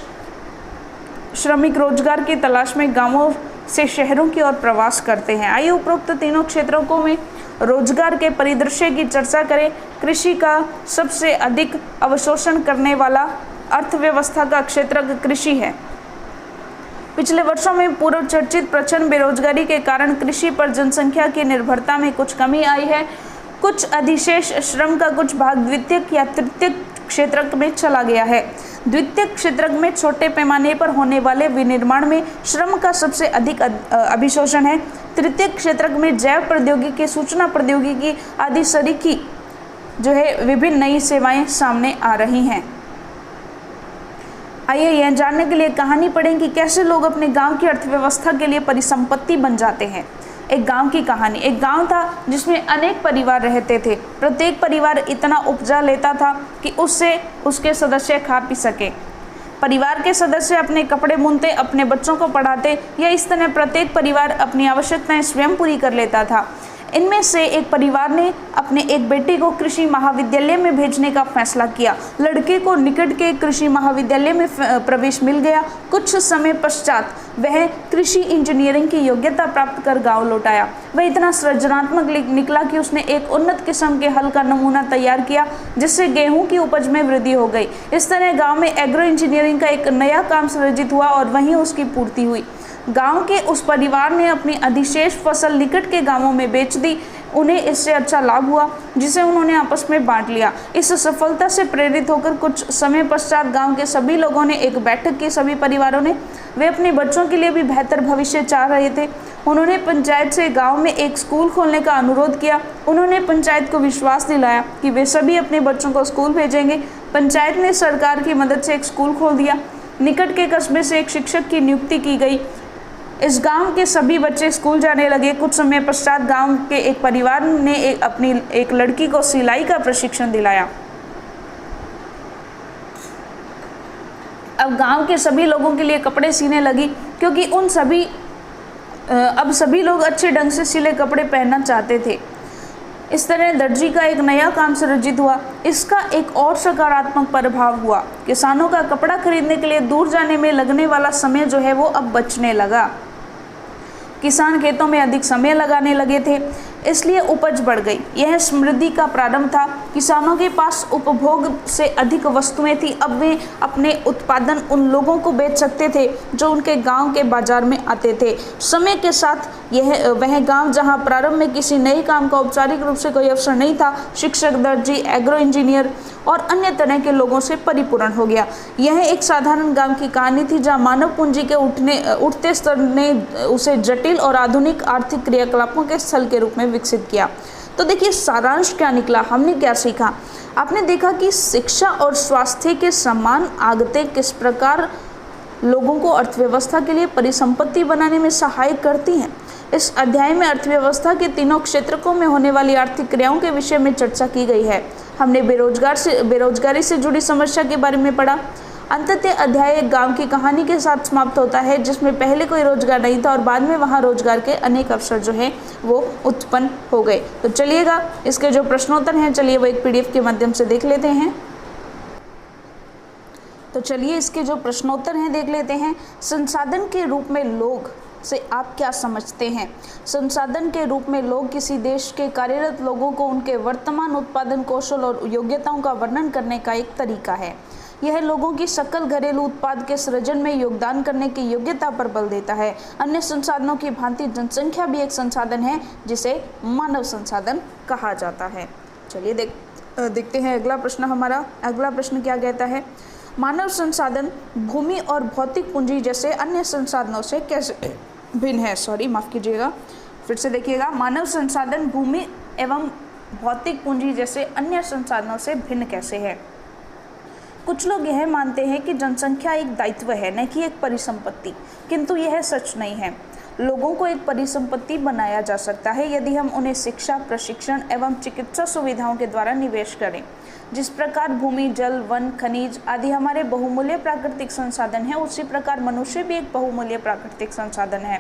श्रमिक रोजगार की तलाश में गांवों से शहरों की ओर प्रवास करते हैं। आइए उपरोक्त तीनों क्षेत्रों में रोजगार के परिदृश्य की चर्चा करें। कृषि का सबसे अधिक अवशोषण करने वाला अर्थव्यवस्था का क्षेत्र कृषि है। पिछले वर्षों में पूर्व चर्चित प्रचंड बेरोजगारी के कारण कृषि पर जनसंख्या की निर्भरता में कुछ कमी आई है। कुछ अधिशेष श्रम का कुछ भाग द्वितीयक या तृतीयक क्षेत्र में चला गया है। द्वितीयक क्षेत्र में छोटे पैमाने पर होने वाले विनिर्माण में श्रम का सबसे अधिक अभिशोषण है। तृतीयक क्षेत्र में जैव प्रौद्योगिकी, सूचना प्रौद्योगिकी आदि सरीकी जो है विभिन्न नई सेवाएं सामने आ रही हैं। आइए यह जानने के लिए कहानी पढ़ें कि कैसे लोग अपने गांव की अर्थव्यवस्था के लिए परिसंपत्ति बन जाते हैं। एक गांव की कहानी। एक गांव था जिसमें अनेक परिवार रहते थे। प्रत्येक परिवार इतना उपजा लेता था कि उससे उसके सदस्य खा पी सके। परिवार के सदस्य अपने कपड़े बुनते, अपने बच्चों को पढ़ाते या इस तरह प्रत्येक परिवार अपनी आवश्यकताएं स्वयं पूरी कर लेता था। इनमें से एक परिवार ने अपने एक बेटे को कृषि महाविद्यालय में भेजने का फैसला किया। लड़के को निकट के कृषि महाविद्यालय में प्रवेश मिल गया। कुछ समय पश्चात वह कृषि इंजीनियरिंग की योग्यता प्राप्त कर गांव लौट आया। वह इतना सृजनात्मक निकला कि उसने एक उन्नत किस्म के हल का नमूना तैयार किया, जिससे गेहूं की उपज में वृद्धि हो गई। इस तरह गाँव में एग्रो इंजीनियरिंग का एक नया काम सृजित हुआ और वहीं उसकी पूर्ति हुई। गांव के उस परिवार ने अपनी अधिशेष फसल निकट के गांवों में बेच दी। उन्हें इससे अच्छा लाभ हुआ, जिसे उन्होंने आपस में बांट लिया। इस सफलता से प्रेरित होकर कुछ समय पश्चात गांव के सभी लोगों ने एक बैठक की। सभी परिवारों ने, वे अपने बच्चों के लिए भी बेहतर भविष्य चाह रहे थे। उन्होंने पंचायत से गांव में एक स्कूल खोलने का अनुरोध किया। उन्होंने पंचायत को विश्वास दिलाया कि वे सभी अपने बच्चों को स्कूल भेजेंगे। पंचायत ने सरकार की मदद से एक स्कूल खोल दिया। निकट के कस्बे से एक शिक्षक की नियुक्ति की गई। इस गांव के सभी बच्चे स्कूल जाने लगे। कुछ समय पश्चात गांव के एक परिवार ने अपनी एक लड़की को सिलाई का प्रशिक्षण दिलाया। अब गांव के सभी लोगों के लिए कपड़े सीने लगी, क्योंकि अब सभी लोग अच्छे ढंग से सिले कपड़े पहनना चाहते थे। इस तरह दर्जी का एक नया काम सृजित हुआ। इसका एक और सकारात्मक प्रभाव हुआ, किसानों का कपड़ा खरीदने के लिए दूर जाने में लगने वाला समय जो है वो अब बचने लगा। किसान खेतों में अधिक समय लगाने लगे थे, इसलिए उपज बढ़ गई। यह समृद्धि का प्रारंभ था। किसानों के पास उपभोग से अधिक वस्तुएं थी। अब वे अपने उत्पादन उन लोगों को बेच सकते थे जो उनके गांव के बाजार में आते थे। समय के साथ वह गांव जहां प्रारंभ में किसी नए काम का औपचारिक रूप से कोई अवसर नहीं था, शिक्षक, दर्जी, एग्रो इंजीनियर और अन्य तरह के लोगों से परिपूर्ण हो गया। यह एक साधारण गांव की कहानी थी जहां मानव पूंजी के उठते स्तर ने उसे जटिल और आधुनिक आर्थिक क्रियाकलापों के स्थल के रूप में विकसित किया। तो देखिए सारांश क्या निकला, हमने क्या सीखा। आपने देखा कि शिक्षा और स्वास्थ्य के समान आगतें किस प्रकार लोगों को अर्थव्यवस्था के लिए परिसंपत्ति बनाने में सहायक करती हैं। इस अध्याय में अर्थव्यवस्था के तीनों क्षेत्रों में होने वाली आर्थिक क्रियाओं के विषय में चर्चा की गई है। हमने बेरोजगारी से जुड़ी समस्या के बारे में पढ़ा। अंततः अध्याय एक गांव की कहानी के साथ समाप्त होता है, जिसमें पहले कोई रोजगार नहीं था और बाद में वहां रोजगार के अनेक अवसर जो है वो उत्पन्न हो गए। तो चलिएगा इसके जो प्रश्नोत्तर हैं, चलिए वो एक PDF के माध्यम से देख लेते हैं। तो चलिए इसके जो प्रश्नोत्तर हैं देख लेते हैं। संसाधन के रूप में लोग से आप क्या समझते हैं? संसाधन के रूप में लोग किसी देश के कार्यरत लोगों को उनके वर्तमान उत्पादन कौशल और योग्यताओं का वर्णन करने का एक तरीका है। यह लोगों की सकल घरेलू उत्पाद के सृजन में योगदान करने की योग्यता पर बल देता है। अन्य संसाधनों की भांति जनसंख्या भी एक संसाधन है जिसे मानव संसाधन कहा जाता है। चलिए देखते हैं अगला प्रश्न हमारा। अगला प्रश्न क्या कहता है? मानव संसाधन भूमि और भौतिक पूंजी जैसे अन्य संसाधनों से कैसे भिन्न है? माफ कीजिएगा, फिर से देखिएगा। मानव संसाधन भूमि एवं भौतिक पूंजी जैसे अन्य संसाधनों से भिन्न कैसे है? कुछ लोग यह मानते हैं कि जनसंख्या एक दायित्व है, न कि एक परिसंपत्ति, किंतु यह सच नहीं है। लोगों को एक परिसंपत्ति बनाया जा सकता है यदि हम उन्हें शिक्षा, प्रशिक्षण एवं चिकित्सा सुविधाओं के द्वारा निवेश करें। जिस प्रकार भूमि, जल, वन, खनिज आदि हमारे बहुमूल्य प्राकृतिक संसाधन हैं, उसी प्रकार मनुष्य भी एक बहुमूल्य प्राकृतिक संसाधन है।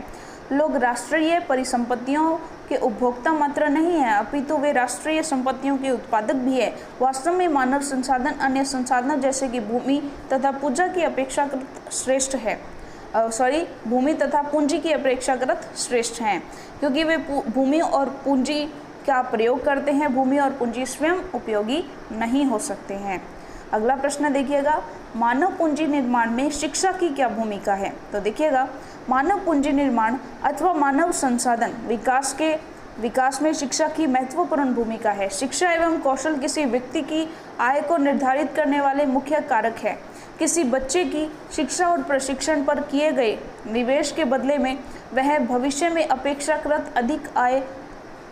लोग राष्ट्रीय परिसंपत्तियों के उपभोक्ता मात्र नहीं है, अपितु वे राष्ट्रीय संपत्तियों के उत्पादक भी है। वास्तव में मानव संसाधन अन्य संसाधनों जैसे कि भूमि तथा पूंजी की अपेक्षाकृत श्रेष्ठ है। भूमि तथा पूंजी की अपेक्षाकृत श्रेष्ठ हैं, क्योंकि वे भूमि और पूंजी का प्रयोग करते हैं। भूमि और पूंजी स्वयं उपयोगी नहीं हो सकते हैं। अगला प्रश्न देखिएगा, मानव पूंजी निर्माण में शिक्षा की क्या भूमिका है? तो देखिएगा, मानव पूंजी निर्माण अथवा मानव संसाधन विकास में शिक्षा की महत्वपूर्ण भूमिका है। शिक्षा एवं कौशल किसी व्यक्ति की आय को निर्धारित करने वाले मुख्य कारक है। किसी बच्चे की शिक्षा और प्रशिक्षण पर किए गए निवेश के बदले में वह भविष्य में अपेक्षाकृत अधिक आय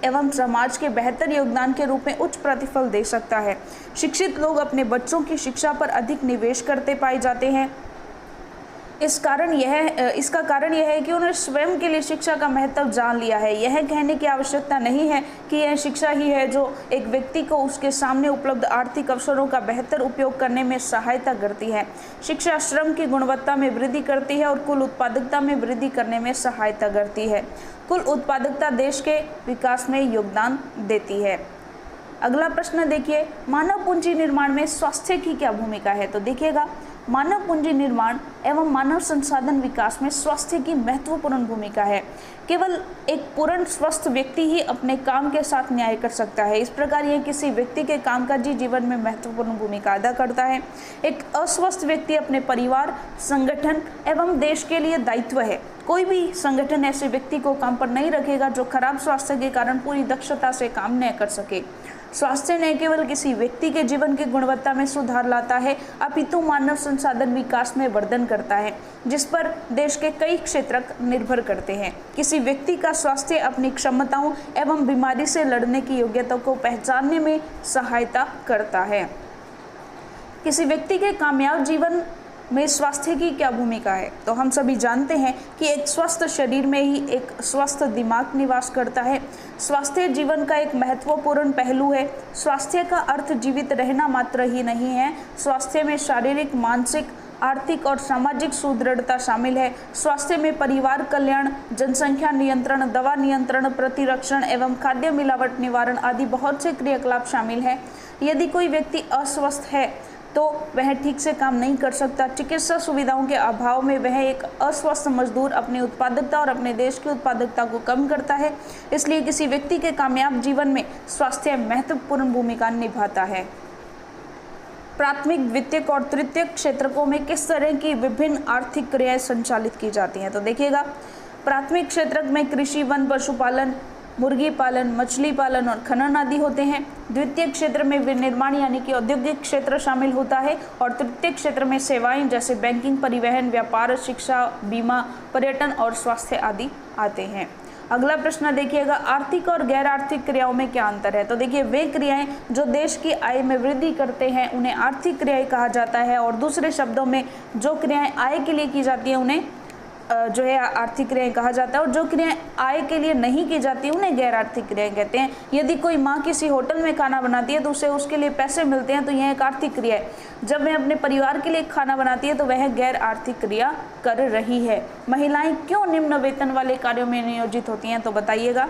एवं समाज के बेहतर योगदान के रूप में उच्च प्रतिफल दे सकता है। शिक्षित लोग अपने बच्चों की शिक्षा पर अधिक निवेश करते पाए जाते हैं। इसका कारण यह है कि उन्होंने स्वयं के लिए शिक्षा का महत्व जान लिया है। यह कहने की आवश्यकता नहीं है कि यह शिक्षा ही है जो एक व्यक्ति को उसके सामने उपलब्ध आर्थिक अवसरों का बेहतर उपयोग करने में सहायता करती है। शिक्षा श्रम की गुणवत्ता में वृद्धि करती है और कुल उत्पादकता में वृद्धि करने में सहायता करती है। कुल उत्पादकता देश के विकास में योगदान देती है। अगला प्रश्न देखिए, मानव पूंजी निर्माण में स्वास्थ्य की क्या भूमिका है? तो देखिएगा, मानव पूंजी निर्माण एवं मानव संसाधन विकास में स्वास्थ्य की महत्वपूर्ण भूमिका है। केवल एक पूर्ण स्वस्थ व्यक्ति ही अपने काम के साथ न्याय कर सकता है। इस प्रकार यह किसी व्यक्ति के कामकाजी जीवन में महत्वपूर्ण भूमिका अदा करता है। एक अस्वस्थ व्यक्ति अपने परिवार, संगठन एवं देश के लिए दायित्व है। कोई भी संगठन ऐसे व्यक्ति को काम पर नहीं रखेगा जो खराब स्वास्थ्य के कारण पूरी दक्षता से काम न कर सके। स्वास्थ्य न केवल किसी व्यक्ति के जीवन की गुणवत्ता में सुधार लाता है, अपितु मानव संसाधन विकास में वर्धन करता है, जिस पर देश के कई क्षेत्र निर्भर करते हैं। किसी व्यक्ति का स्वास्थ्य अपनी क्षमताओं एवं बीमारी से लड़ने की योग्यता को पहचानने में सहायता करता है। किसी व्यक्ति के कामयाब जीवन में स्वास्थ्य की क्या भूमिका है? तो हम सभी जानते हैं कि एक स्वस्थ शरीर में ही एक स्वस्थ दिमाग निवास करता है। स्वास्थ्य जीवन का एक महत्वपूर्ण पहलू है। स्वास्थ्य का अर्थ जीवित रहना मात्र ही नहीं है। स्वास्थ्य में शारीरिक, मानसिक आर्थिक और सामाजिक सुदृढ़ता शामिल है। स्वास्थ्य में परिवार कल्याण, जनसंख्या नियंत्रण, दवा नियंत्रण, प्रतिरक्षण एवं खाद्य मिलावट निवारण आदि बहुत से क्रियाकलाप शामिल है। यदि कोई व्यक्ति अस्वस्थ है तो वह ठीक से काम नहीं कर सकता। चिकित्सा सुविधाओं के अभाव में वह एक अस्वस्थ मजदूर अपनी उत्पादकता और अपने देश की उत्पादकता को कम करता है। इसलिए किसी व्यक्ति के कामयाब जीवन में स्वास्थ्य महत्वपूर्ण भूमिका निभाता है। प्राथमिक, द्वितीयक और तृतीयक क्षेत्रकों में किस तरह की विभिन्न आर्थिक क्रियाएं संचालित की जाती हैं? तो देखिएगा, प्राथमिक क्षेत्र में कृषि, वन, पशुपालन, मुर्गी पालन, मछली पालन और खनन आदि होते हैं। द्वितीय क्षेत्र में विनिर्माण यानी कि औद्योगिक क्षेत्र शामिल होता है और तृतीय क्षेत्र में सेवाएं जैसे बैंकिंग, परिवहन, व्यापार, शिक्षा, बीमा, पर्यटन और स्वास्थ्य आदि आते हैं। अगला प्रश्न देखिएगा, आर्थिक और गैर आर्थिक क्रियाओं में क्या अंतर है? तो देखिए, वे क्रियाएं जो देश की आय में वृद्धि करते हैं उन्हें आर्थिक क्रियाएं कहा जाता है और दूसरे शब्दों में जो क्रियाएं आय के लिए की जाती है उन्हें जो है आर्थिक क्रियाएं कहा जाता है और जो क्रियाएं आय के लिए नहीं की जाती उन्हें गैर आर्थिक क्रियाएं कहते हैं। यदि कोई माँ किसी होटल में खाना बनाती है तो उसे उसके लिए पैसे मिलते हैं तो यह एक आर्थिक क्रिया है। जब वह अपने परिवार के लिए खाना बनाती है तो वह गैर आर्थिक क्रिया कर रही है। महिलाएं क्यों निम्न वेतन वाले कार्यों में नियोजित होती हैं? तो बताइएगा।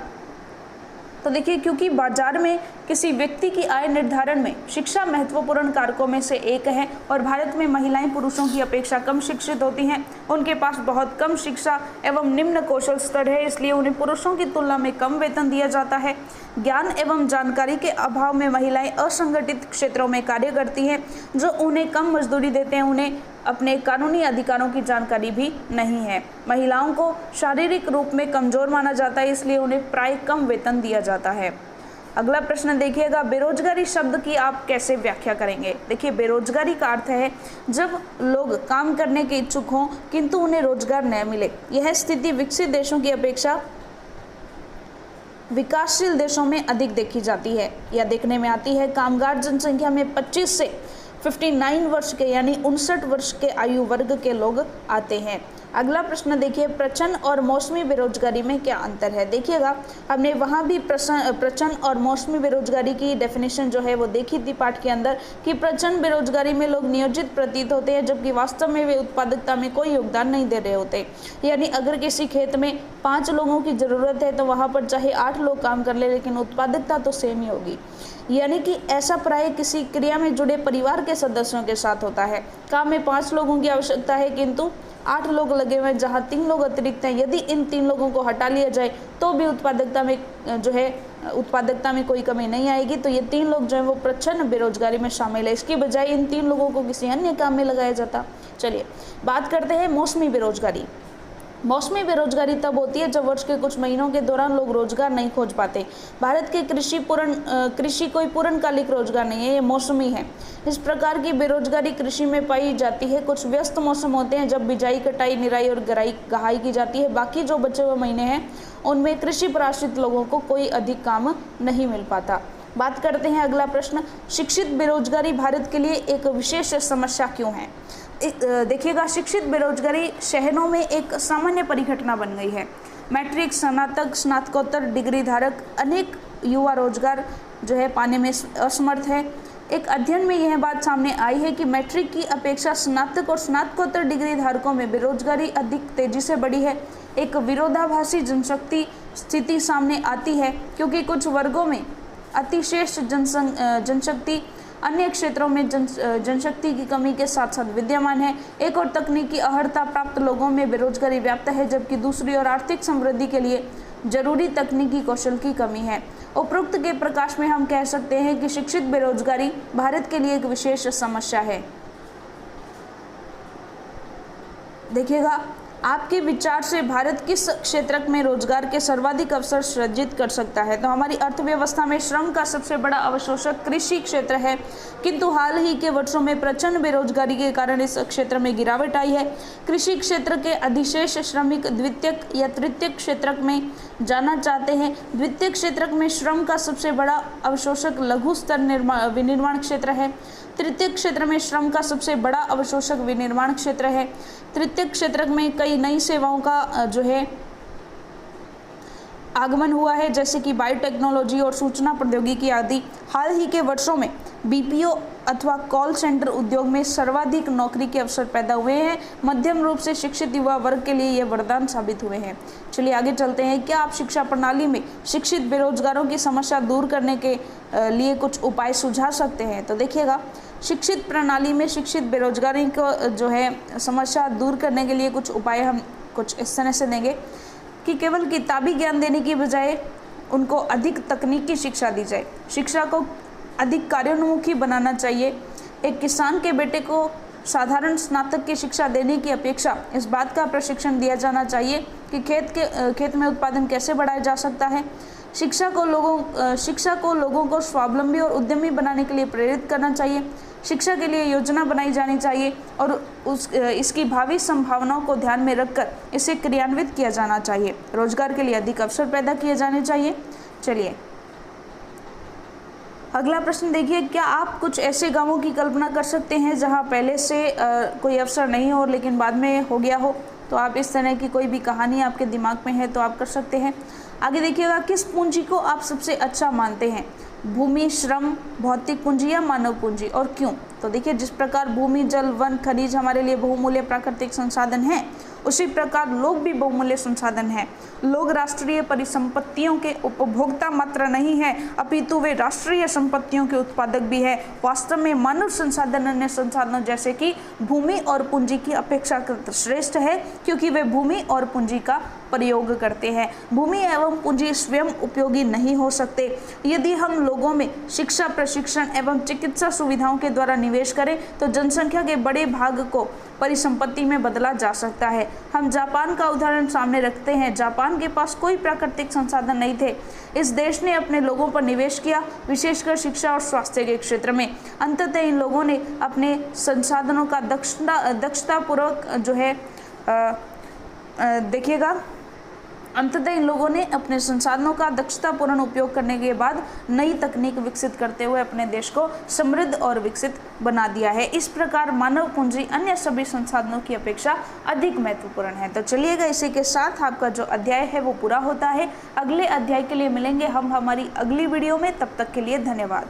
तो देखिए, क्योंकि बाजार में किसी व्यक्ति की आय निर्धारण में शिक्षा महत्वपूर्ण कारकों में से एक है और भारत में महिलाएं पुरुषों की अपेक्षा कम शिक्षित होती हैं। उनके पास बहुत कम शिक्षा एवं निम्न कौशल स्तर है, इसलिए उन्हें पुरुषों की तुलना में कम वेतन दिया जाता है। ज्ञान एवं जानकारी के अभाव में महिलाएं असंगठित क्षेत्रों में कार्य करती हैं जो उन्हें कम मजदूरी देते हैं। उन्हें अपने कानूनी अधिकारों की जानकारी भी नहीं है। महिलाओं को शारीरिक रूप में कमजोर माना जाता है, इसलिए उन्हें प्राय कम वेतन दिया जाता है। अगला प्रश्न देखिएगा, बेरोजगारी शब्द की आप कैसे व्याख्या करेंगे? देखिए, बेरोजगारी का अर्थ है जब लोग काम करने के इच्छुक हों किंतु उन्हें रोजगार न मिले। यह स्थिति विकसित देशों की अपेक्षा विकासशील देशों में अधिक देखी जाती है या देखने में आती है। कामगार जनसंख्या में 25 से 59 वर्ष के यानी 59 वर्ष के आयु वर्ग के लोग आते हैं। अगला प्रश्न देखिए, प्रचंड और मौसमी बेरोजगारी में क्या अंतर है? देखिएगा, हमने वहाँ भी प्रचंड और मौसमी बेरोजगारी की डेफिनेशन जो है वो देखी थी पाठ के अंदर कि प्रचंड बेरोजगारी में लोग नियोजित प्रतीत होते हैं जबकि वास्तव में वे उत्पादकता में कोई योगदान नहीं दे रहे होते। यानी अगर किसी खेत में 5 लोगों की ज़रूरत है तो वहाँ पर चाहे 8 लोग काम कर ले लेकिन उत्पादकता तो सेम ही होगी। यानी कि ऐसा प्राय किसी क्रिया में जुड़े परिवार के सदस्यों के साथ होता है। काम में 5 लोगों की आवश्यकता है किंतु 8 लोग लगे हुए हैं जहाँ 3 लोग अतिरिक्त हैं। यदि इन 3 लोगों को हटा लिया जाए तो भी उत्पादकता में कोई कमी नहीं आएगी। तो ये 3 लोग जो है वो प्रचंड बेरोजगारी में शामिल है। इसकी बजाय इन 3 लोगों को किसी अन्य काम में लगाया जाता। चलिए बात करते हैं मौसमी बेरोजगारी। मौसमी बेरोजगारी तब होती है जब वर्ष के कुछ महीनों के दौरान लोग रोजगार नहीं खोज पाते। भारत के कृषि कोई पूर्णकालिक रोजगार नहीं है, ये मौसमी है। इस प्रकार की बेरोजगारी कृषि में पाई जाती है। कुछ व्यस्त मौसम होते हैं जब बिजाई, कटाई, निराई और गहाई की जाती है। बाकी जो बचे हुए महीने हैं उनमें कृषि पर आश्रित लोगों को कोई अधिक काम नहीं मिल पाता। बात करते हैं अगला प्रश्न, शिक्षित बेरोजगारी भारत के लिए एक विशेष समस्या क्यों है? देखिएगा, शिक्षित बेरोजगारी शहरों में एक सामान्य परिघटना बन गई है। मैट्रिक, स्नातक, स्नातकोत्तर डिग्री धारक अनेक युवा रोजगार जो है पाने में असमर्थ है। एक अध्ययन में यह बात सामने आई है कि मैट्रिक की अपेक्षा स्नातक और स्नातकोत्तर डिग्री धारकों में बेरोजगारी अधिक तेजी से बढ़ी है। एक विरोधाभासी जनशक्ति स्थिति सामने आती है क्योंकि कुछ वर्गों में अतिशेष जनशक्ति अन्य क्षेत्रों में जनशक्ति की कमी के साथ साथ विद्यमान है। एक और तकनीकी अर्हता प्राप्त लोगों में बेरोजगारी व्याप्त है जबकि दूसरी ओर आर्थिक समृद्धि के लिए जरूरी तकनीकी कौशल की कमी है। उपरोक्त के प्रकाश में हम कह सकते हैं कि शिक्षित बेरोजगारी भारत के लिए एक विशेष समस्या है। देखिएगा, आपके विचार से भारत किस क्षेत्र में रोजगार के सर्वाधिक अवसर सृजित कर सकता है? तो हमारी अर्थव्यवस्था में श्रम का सबसे बड़ा अवशोषक कृषि क्षेत्र है किंतु हाल ही के वर्षों में प्रचंड बेरोजगारी के कारण इस क्षेत्र में गिरावट आई है। कृषि क्षेत्र के अधिशेष श्रमिक द्वितीयक या तृतीयक क्षेत्र में जाना चाहते हैं। द्वितीयक क्षेत्र में श्रम का सबसे बड़ा अवशोषक लघु स्तर विनिर्माण क्षेत्र है। तृतीय क्षेत्र में श्रम का सबसे बड़ा अवशोषक विनिर्माण क्षेत्र है। तृतीय क्षेत्र में कई नई सेवाओं का जो है आगमन हुआ है, जैसे कि बायोटेक्नोलॉजी और सूचना प्रौद्योगिकी आदि। हाल ही के वर्षों में बीपीओ अथवा कॉल सेंटर उद्योग में सर्वाधिक नौकरी के अवसर पैदा हुए हैं। मध्यम रूप से शिक्षित युवा वर्ग के लिए ये वरदान साबित हुए हैं। चलिए आगे चलते हैं। क्या आप शिक्षा प्रणाली में शिक्षित बेरोजगारों की समस्या दूर करने के लिए कुछ उपाय सुझा सकते हैं? तो देखिएगा, शिक्षित प्रणाली में शिक्षित बेरोजगारी को जो है समस्या दूर करने के लिए कुछ उपाय हम कुछ इस तरह से देंगे कि केवल किताबी ज्ञान देने की बजाय उनको अधिक तकनीकी शिक्षा दी जाए। शिक्षा को अधिक कार्योन्मुखी बनाना चाहिए। एक किसान के बेटे को साधारण स्नातक की शिक्षा देने की अपेक्षा इस बात का प्रशिक्षण दिया जाना चाहिए कि खेत में उत्पादन कैसे बढ़ाया जा सकता है। शिक्षा को लोगों को स्वावलंबी और उद्यमी बनाने के लिए प्रेरित करना चाहिए। शिक्षा के लिए योजना बनाई जानी चाहिए और इसकी भावी संभावनाओं को ध्यान में रखकर इसे क्रियान्वित किया जाना चाहिए। रोजगार के लिए अधिक अवसर पैदा किए जाने चाहिए। चलिए अगला प्रश्न देखिए, क्या आप कुछ ऐसे गांवों की कल्पना कर सकते हैं जहां पहले से कोई अवसर नहीं हो लेकिन बाद में हो गया हो? तो आप इस तरह की कोई भी कहानी आपके दिमाग में है तो आप कर सकते हैं। आगे देखिएगा, किस पूंजी को आप सबसे अच्छा मानते हैं? भूमि, श्रम, भौतिक पूंजी या मानव पूंजी, और क्यों? तो देखिए, जिस प्रकार भूमि, जल, वन, खनिज हमारे लिए बहुमूल्य प्राकृतिक संसाधन हैं, उसी प्रकार लोग भी बहुमूल्य संसाधन हैं। लोग राष्ट्रीय परिसंपत्तियों के उपभोक्ता मात्र नहीं है, अपितु वे राष्ट्रीय संपत्तियों के उत्पादक भी है। वास्तव में मानव संसाधन अन्य संसाधनों जैसे कि भूमि और पूंजी की अपेक्षाकृत श्रेष्ठ है, क्योंकि वे भूमि और पूंजी का प्रयोग करते हैं। भूमि एवं पूंजी स्वयं उपयोगी नहीं हो सकते। यदि हम लोगों में शिक्षा, प्रशिक्षण एवं चिकित्सा सुविधाओं के द्वारा निवेश करें तो जनसंख्या के बड़े भाग को परिसंपत्ति में बदला जा सकता है। हम जापान का उदाहरण सामने रखते हैं। जापान के पास कोई प्राकृतिक संसाधन नहीं थे। इस देश ने अपने लोगों पर निवेश किया, विशेषकर शिक्षा और स्वास्थ्य के क्षेत्र में। अंततः इन लोगों ने अपने संसाधनों का दक्षतापूर्वक जो है देखिएगा, अंततः इन लोगों ने अपने संसाधनों का दक्षतापूर्ण उपयोग करने के बाद नई तकनीक विकसित करते हुए अपने देश को समृद्ध और विकसित बना दिया है। इस प्रकार मानव पूंजी अन्य सभी संसाधनों की अपेक्षा अधिक महत्वपूर्ण है। तो चलिएगा, इसी के साथ आपका जो अध्याय है वो पूरा होता है। अगले अध्याय के लिए मिलेंगे हम हमारी अगली वीडियो में। तब तक के लिए धन्यवाद।